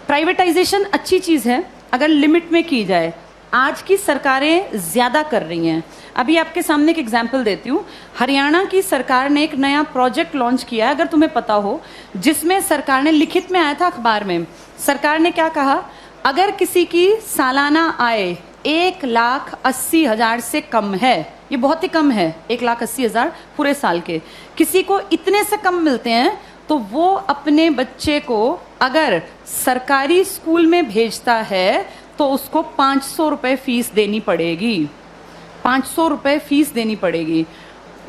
Privatisation अच्छी चीज़ है अगर लिमिट में की जाए। आज की सरकारें ज़्यादा कर रही हैं। अभी आपके सामने एक एग्जाम्पल देती हूँ। हरियाणा की सरकार ने एक नया प्रोजेक्ट लॉन्च किया है, अगर तुम्हें पता हो, जिसमें सरकार ने, लिखित में आया था अखबार में, सरकार ने क्या कहा, अगर किसी की सालाना आय 1,80,000 से कम है, ये बहुत ही कम है, 1,80,000 पूरे साल के, किसी को इतने से कम मिलते हैं तो वो अपने बच्चे को अगर सरकारी स्कूल में भेजता है तो उसको 500 रुपये फीस देनी पड़ेगी। 500 रुपये फीस देनी पड़ेगी।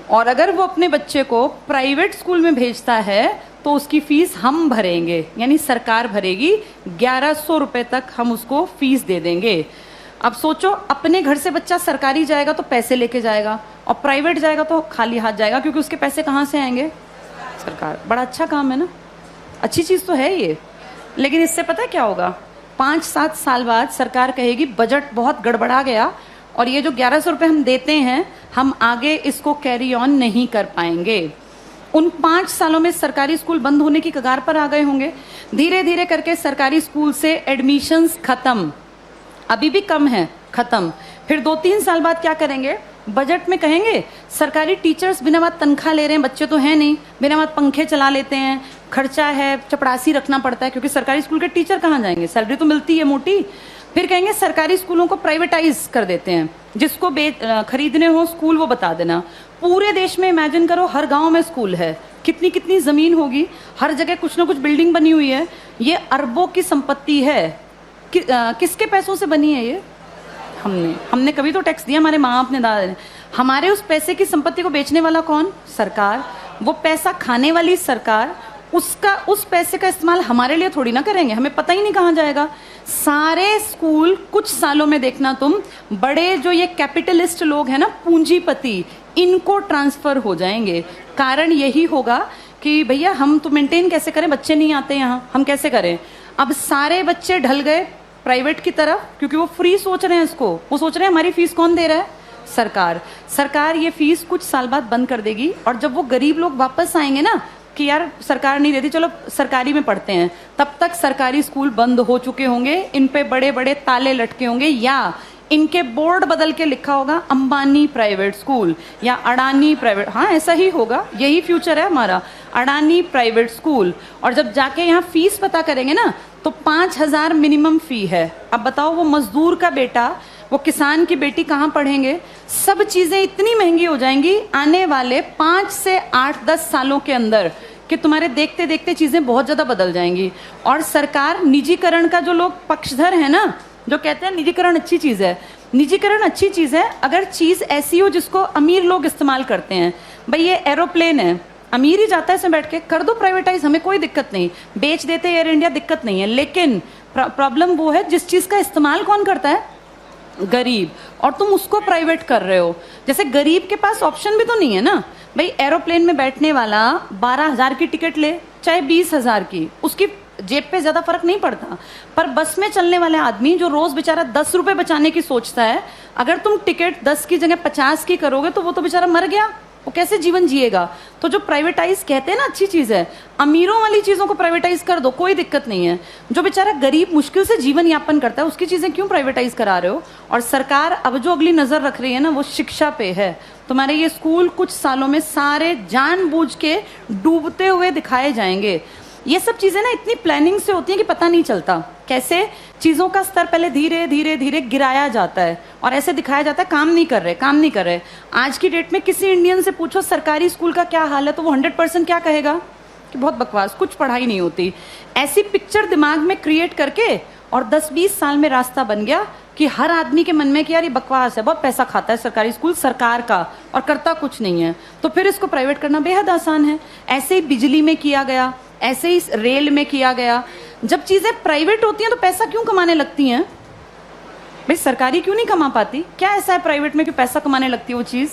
और अगर वो अपने बच्चे को प्राइवेट स्कूल में भेजता है तो उसकी फीस हम भरेंगे, यानी सरकार भरेगी। 1,100 रुपये तक हम उसको फीस दे देंगे। अब सोचो, अपने घर से बच्चा सरकारी जाएगा तो पैसे लेके जाएगा, और प्राइवेट जाएगा तो खाली हाथ जाएगा, क्योंकि उसके पैसे कहाँ से आएंगे? सरकार। बड़ा अच्छा काम है ना, अच्छी चीज़ तो है ये। लेकिन इससे पता है क्या होगा? 5-7 साल बाद सरकार कहेगी बजट बहुत गड़बड़ा गया और ये जो 1,100 रुपये हम देते हैं, हम आगे इसको कैरी ऑन नहीं कर पाएंगे। उन 5 सालों में सरकारी स्कूल बंद होने की कगार पर आ गए होंगे। धीरे धीरे करके सरकारी स्कूल से एडमिशन्स खत्म, अभी भी कम है, खत्म। फिर 2-3 साल बाद क्या करेंगे? बजट में कहेंगे सरकारी टीचर्स बिना बात तनख्वाह ले रहे हैं, बच्चे तो हैं नहीं, बिना बात पंखे चला लेते हैं, खर्चा है, चपरासी रखना पड़ता है, क्योंकि सरकारी स्कूल के टीचर कहाँ जाएंगे, सैलरी तो मिलती है मोटी। फिर कहेंगे सरकारी स्कूलों को प्राइवेटाइज कर देते हैं, जिसको खरीदने हो स्कूल वो बता देना। पूरे देश में इमेजिन करो, हर गांव में स्कूल है, कितनी कितनी ज़मीन होगी, हर जगह कुछ ना कुछ बिल्डिंग बनी हुई है। ये अरबों की संपत्ति है। किसके पैसों से बनी है ये? हमने कभी तो टैक्स दिया, हमारे माँ बाप ने, दादा ने। हमारे उस पैसे की संपत्ति को बेचने वाला कौन? सरकार। वो पैसा खाने वाली सरकार। उस पैसे का इस्तेमाल हमारे लिए थोड़ी ना करेंगे, हमें पता ही नहीं कहाँ जाएगा। सारे स्कूल कुछ सालों में देखना तुम, बड़े जो ये कैपिटलिस्ट लोग हैं ना, पूंजीपति, इनको ट्रांसफर हो जाएंगे। कारण यही होगा कि भैया हम तो मेंटेन कैसे करें, बच्चे नहीं आते यहाँ, हम कैसे करें? अब सारे बच्चे ढल गए प्राइवेट की तरफ, क्योंकि वो फ्री सोच रहे हैं इसको। वो सोच रहे हैं हमारी फीस कौन दे रहा है? सरकार। सरकार ये फीस कुछ साल बाद बंद कर देगी, और जब वो गरीब लोग वापस आएंगे ना कि यार सरकार नहीं देती, चलो सरकारी में पढ़ते हैं, तब तक सरकारी स्कूल बंद हो चुके होंगे, इन पे बड़े बड़े ताले लटके होंगे, या इनके बोर्ड बदल के लिखा होगा अंबानी प्राइवेट स्कूल या अडानी प्राइवेट। हाँ, ऐसा ही होगा, यही फ्यूचर है हमारा, अडानी प्राइवेट स्कूल। और जब जाके यहाँ फीस पता करेंगे ना तो 5,000 मिनिमम फी है। अब बताओ, वो मजदूर का बेटा, वो किसान की बेटी कहाँ पढ़ेंगे? सब चीज़ें इतनी महंगी हो जाएंगी आने वाले 5 से 8-10 सालों के अंदर कि तुम्हारे देखते देखते चीज़ें बहुत ज़्यादा बदल जाएंगी। और सरकार निजीकरण का, जो लोग पक्षधर है ना, जो कहते हैं निजीकरण अच्छी चीज़ है, निजीकरण अच्छी चीज़ है अगर चीज़ ऐसी हो जिसको अमीर लोग इस्तेमाल करते हैं। भाई ये एरोप्लेन है, अमीर ही जाता है इसमें बैठ के, कर दो प्राइवेटाइज, हमें कोई दिक्कत नहीं, बेच देते एयर इंडिया, दिक्कत नहीं है। लेकिन प्रॉब्लम वो है जिस चीज़ का इस्तेमाल कौन करता है? गरीब। और तुम उसको प्राइवेट कर रहे हो। जैसे गरीब के पास ऑप्शन भी तो नहीं है ना भाई, एरोप्लेन में बैठने वाला 12,000 की टिकट ले चाहे 20,000 की, उसकी जेब पे ज्यादा फर्क नहीं पड़ता। पर बस में चलने वाले आदमी जो रोज बेचारा 10 रुपए बचाने की सोचता है, अगर तुम टिकट 10 की जगह 50 की करोगे तो वो तो बेचारा मर गया, वो कैसे जीवन जिएगा? तो जो प्राइवेटाइज कहते हैं ना अच्छी चीज है, अमीरों वाली चीजों को प्राइवेटाइज कर दो, कोई दिक्कत नहीं है। जो बेचारा गरीब मुश्किल से जीवन यापन करता है उसकी चीजें क्यों प्राइवेटाइज करा रहे हो? और सरकार अब जो अगली नजर रख रही है ना, वो शिक्षा पे है। तुम्हारे ये स्कूल कुछ सालों में सारे जानबूझ के डूबते हुए दिखाए जाएंगे। ये सब चीजें ना इतनी प्लानिंग से होती हैं कि पता नहीं चलता कैसे चीजों का स्तर पहले धीरे धीरे धीरे गिराया जाता है और ऐसे दिखाया जाता है काम नहीं कर रहे, काम नहीं कर रहे। आज की डेट में किसी इंडियन से पूछो सरकारी स्कूल का क्या हाल है, तो वो 100% क्या कहेगा कि बहुत बकवास, कुछ पढ़ाई नहीं होती। ऐसी पिक्चर दिमाग में क्रिएट करके और 10-20 साल में रास्ता बन गया कि हर आदमी के मन में कि यार ये बकवास है, बहुत पैसा खाता है सरकारी स्कूल सरकार का और करता कुछ नहीं है, तो फिर इसको प्राइवेट करना बेहद आसान है। ऐसे ही बिजली में किया गया, ऐसे ही रेल में किया गया। जब चीजें प्राइवेट होती हैं तो पैसा क्यों कमाने लगती हैं भाई? सरकारी क्यों नहीं कमा पाती? क्या ऐसा है प्राइवेट में कि पैसा कमाने लगती है वो चीज?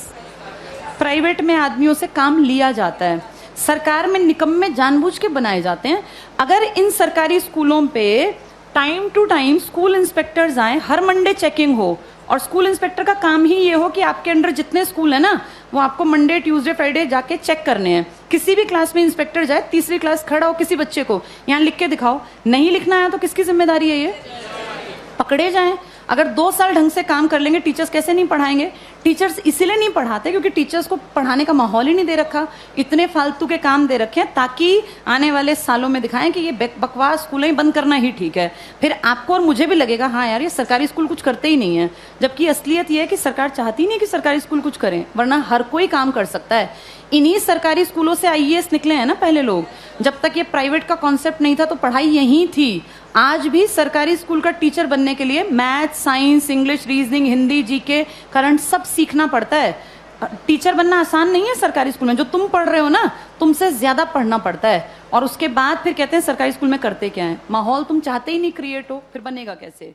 प्राइवेट में आदमियों से काम लिया जाता है, सरकार में निकम्मे जानबूझ के बनाए जाते हैं। अगर इन सरकारी स्कूलों पे time to time school inspectors आए, हर मंडे चेकिंग हो और स्कूल इंस्पेक्टर का काम ही ये हो कि आपके अंडर जितने स्कूल है ना, वो आपको मंडे ट्यूसडे फ्राइडे जाके चेक करने हैं। किसी भी क्लास में इंस्पेक्टर जाए, तीसरी क्लास खड़ा हो, किसी बच्चे को यहाँ लिख के दिखाओ, नहीं लिखना आया तो किसकी जिम्मेदारी है? ये पकड़े जाएं। अगर 2 साल ढंग से काम कर लेंगे, टीचर्स कैसे नहीं पढ़ाएंगे? टीचर्स इसीलिए नहीं पढ़ाते क्योंकि टीचर्स को पढ़ाने का माहौल ही नहीं दे रखा, इतने फालतू के काम दे रखे हैं ताकि आने वाले सालों में दिखाएं कि ये बकवास स्कूलें ही बंद करना ही ठीक है। फिर आपको और मुझे भी लगेगा हाँ यार, ये सरकारी स्कूल कुछ करते ही नहीं है, जबकि असलियत ये है कि सरकार चाहती नहीं कि सरकारी स्कूल कुछ करें, वरना हर कोई काम कर सकता है। इन्हीं सरकारी स्कूलों से आईएएस निकले हैं ना पहले लोग। जब तक ये प्राइवेट का कॉन्सेप्ट नहीं था तो पढ़ाई यहीं थी। आज भी सरकारी स्कूल का टीचर बनने के लिए math, science, English, reasoning, Hindi, GK, current सब सीखना पड़ता है। टीचर बनना आसान नहीं है सरकारी स्कूल में। जो तुम पढ़ रहे हो ना, तुमसे ज्यादा पढ़ना पड़ता है। और उसके बाद फिर कहते हैं सरकारी स्कूल में करते क्या है। माहौल तुम चाहते ही नहीं क्रिएट हो, फिर बनेगा कैसे?